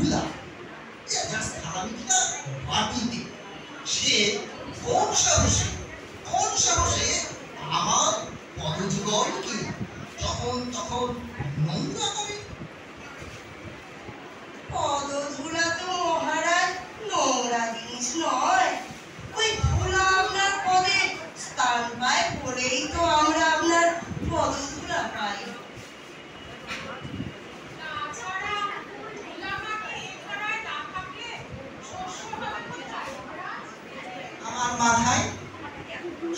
ধুলা আমি কিনা মাটিতে সে কোন সাহসে আমার পদযুগলকে যখন তখন নোংরা করে। পদধূলা তো মহারাজ নোংরা জিনিস নয়, ওই ধুলা আপনার পদে স্থান পায় বলেই তো আমরা আপনার পদধূলা পাই। আমার মাথায়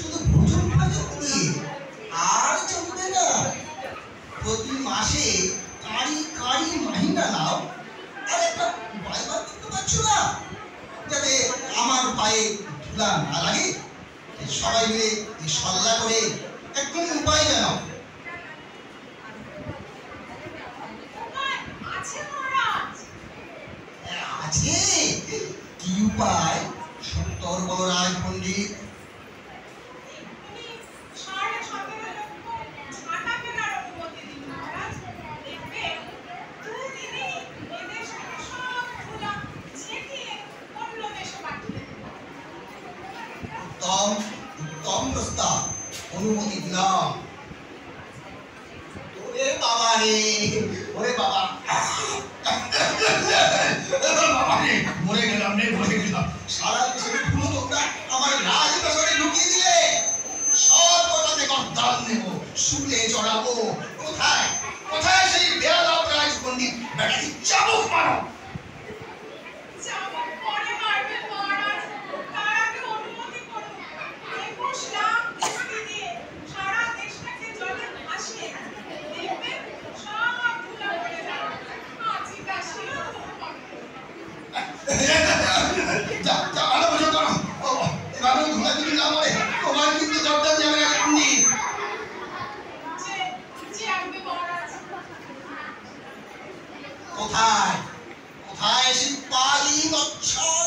শুধু ভোজন ভাজা করি আর চলবে না। প্রতি মাসে কারি মাহিনা নাও আর একটা উপায় বার করতে পারছো না যাতে আমার পায়ে ধুলা না লাগে? সবাই মিলে সল্লা করে একদম উপায় জানাও। আছে কি উপায়? সত্তর বড় রাজ পণ্ডিত। উত্তম প্রস্তাব, অনুমতি দিলাম। ওরে বাবা রে, ওরে বাবা, মরে গেলাম। সারা দেশের পুরো তোমরা আমার রাজপ্রাসাদে ঢুকিয়ে দিলে। সব কথাতে গদ্দান নেব, শুলে চড়াবো। কোথায় সেই বেয়াদব রাজপণ্ডিত? বেটাকে চাবুক মারো। কোথায় সেই পালি নচ্ছল